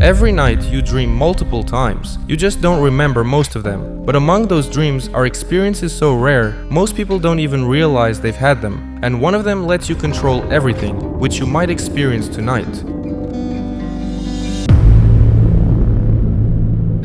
Every night you dream multiple times. You just don't remember most of them. But among those dreams are experiences so rare, most people don't even realize they've had them. And one of them lets you control everything, which you might experience tonight.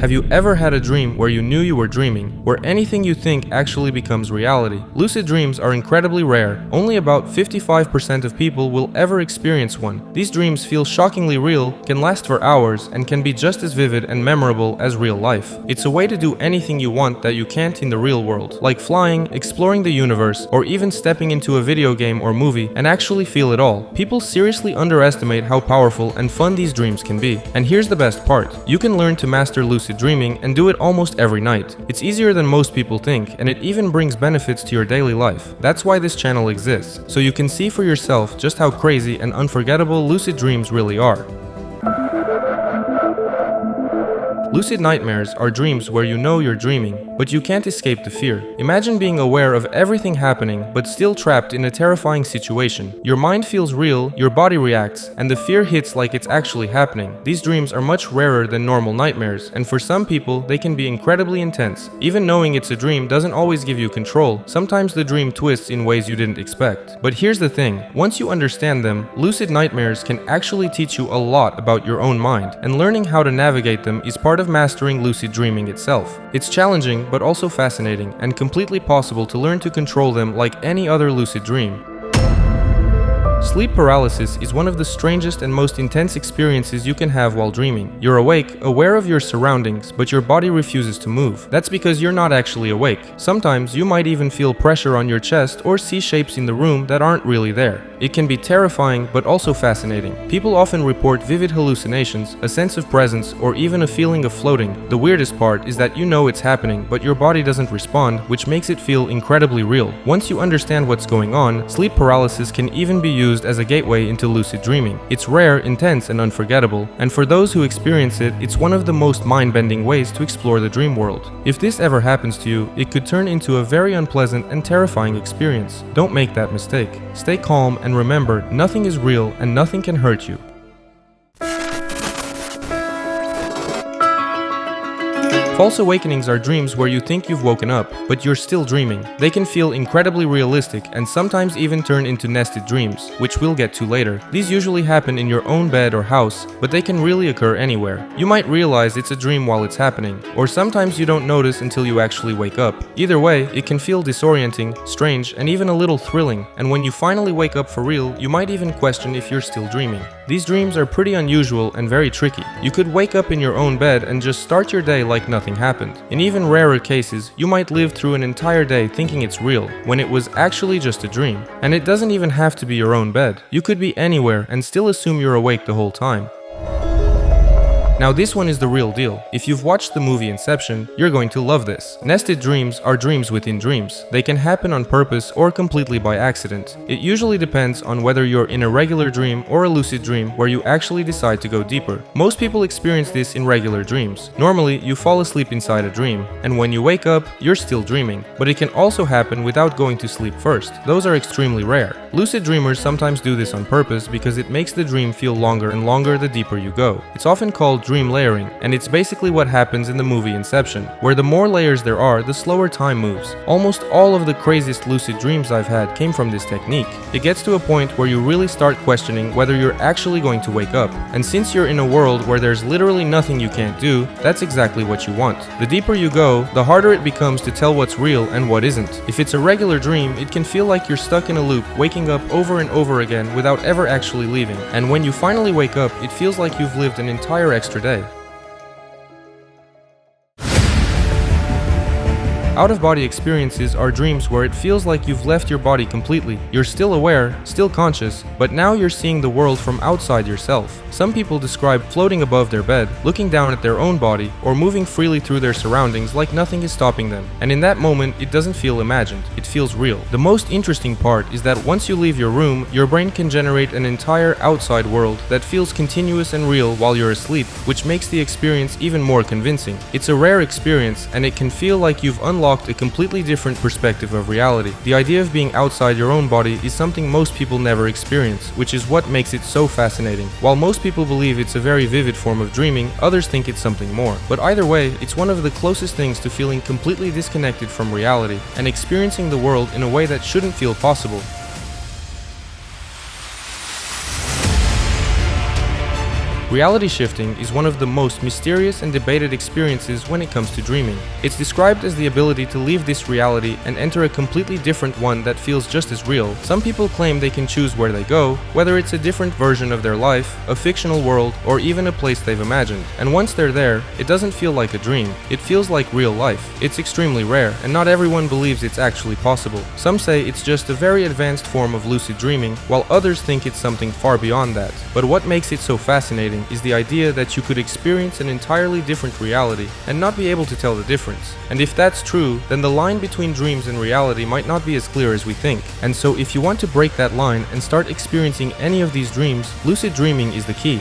Have you ever had a dream where you knew you were dreaming, where anything you think actually becomes reality? Lucid dreams are incredibly rare. Only about 55% of people will ever experience one. These dreams feel shockingly real, can last for hours, and can be just as vivid and memorable as real life. It's a way to do anything you want that you can't in the real world, like flying, exploring the universe, or even stepping into a video game or movie and actually feel it all. People seriously underestimate how powerful and fun these dreams can be. And here's the best part. You can learn to master lucid dreaming and do it almost every night. It's easier than most people think, and it even brings benefits to your daily life. That's why this channel exists, so you can see for yourself just how crazy and unforgettable lucid dreams really are. Lucid nightmares are dreams where you know you're dreaming, but you can't escape the fear. Imagine being aware of everything happening, but still trapped in a terrifying situation. Your mind feels real, your body reacts, and the fear hits like it's actually happening. These dreams are much rarer than normal nightmares, and for some people, they can be incredibly intense. Even knowing it's a dream doesn't always give you control. Sometimes the dream twists in ways you didn't expect. But here's the thing, once you understand them, lucid nightmares can actually teach you a lot about your own mind, and learning how to navigate them is part of mastering lucid dreaming itself. It's challenging, but also fascinating, and completely possible to learn to control them like any other lucid dream. Sleep paralysis is one of the strangest and most intense experiences you can have while dreaming. You're awake, aware of your surroundings, but your body refuses to move. That's because you're not actually awake. Sometimes you might even feel pressure on your chest or see shapes in the room that aren't really there. It can be terrifying, but also fascinating. People often report vivid hallucinations, a sense of presence, or even a feeling of floating. The weirdest part is that you know it's happening, but your body doesn't respond, which makes it feel incredibly real. Once you understand what's going on, sleep paralysis can even be used as a gateway into lucid dreaming. It's rare, intense, and unforgettable, and for those who experience it, it's one of the most mind-bending ways to explore the dream world. If this ever happens to you, it could turn into a very unpleasant and terrifying experience. Don't make that mistake. Stay calm and remember, nothing is real and nothing can hurt you. False awakenings are dreams where you think you've woken up, but you're still dreaming. They can feel incredibly realistic and sometimes even turn into nested dreams, which we'll get to later. These usually happen in your own bed or house, but they can really occur anywhere. You might realize it's a dream while it's happening, or sometimes you don't notice until you actually wake up. Either way, it can feel disorienting, strange, and even a little thrilling, and when you finally wake up for real, you might even question if you're still dreaming. These dreams are pretty unusual and very tricky. You could wake up in your own bed and just start your day like nothing happened. In even rarer cases, you might live through an entire day thinking it's real, when it was actually just a dream. And it doesn't even have to be your own bed. You could be anywhere and still assume you're awake the whole time. Now this one is the real deal. If you've watched the movie Inception, you're going to love this. Nested dreams are dreams within dreams. They can happen on purpose or completely by accident. It usually depends on whether you're in a regular dream or a lucid dream where you actually decide to go deeper. Most people experience this in regular dreams. Normally, you fall asleep inside a dream, and when you wake up, you're still dreaming. But it can also happen without going to sleep first. Those are extremely rare. Lucid dreamers sometimes do this on purpose because it makes the dream feel longer and longer the deeper you go. It's often called dream layering, and it's basically what happens in the movie Inception, where the more layers there are, the slower time moves. Almost all of the craziest lucid dreams I've had came from this technique. It gets to a point where you really start questioning whether you're actually going to wake up, and since you're in a world where there's literally nothing you can't do, that's exactly what you want. The deeper you go, the harder it becomes to tell what's real and what isn't. If it's a regular dream, it can feel like you're stuck in a loop, waking up over and over again without ever actually leaving, and when you finally wake up, it feels like you've lived an entire extra day. Out-of-body experiences are dreams where it feels like you've left your body completely. You're still aware, still conscious, but now you're seeing the world from outside yourself. Some people describe floating above their bed, looking down at their own body, or moving freely through their surroundings like nothing is stopping them. And in that moment, it doesn't feel imagined, it feels real. The most interesting part is that once you leave your room, your brain can generate an entire outside world that feels continuous and real while you're asleep, which makes the experience even more convincing. It's a rare experience, and it can feel like you've unlocked unlocked a completely different perspective of reality. The idea of being outside your own body is something most people never experience, which is what makes it so fascinating. While most people believe it's a very vivid form of dreaming, others think it's something more. But either way, it's one of the closest things to feeling completely disconnected from reality and experiencing the world in a way that shouldn't feel possible. Reality shifting is one of the most mysterious and debated experiences when it comes to dreaming. It's described as the ability to leave this reality and enter a completely different one that feels just as real. Some people claim they can choose where they go, whether it's a different version of their life, a fictional world, or even a place they've imagined. And once they're there, it doesn't feel like a dream. It feels like real life. It's extremely rare, and not everyone believes it's actually possible. Some say it's just a very advanced form of lucid dreaming, while others think it's something far beyond that. But what makes it so fascinating is the idea that you could experience an entirely different reality and not be able to tell the difference. And if that's true, then the line between dreams and reality might not be as clear as we think. And so if you want to break that line and start experiencing any of these dreams, lucid dreaming is the key.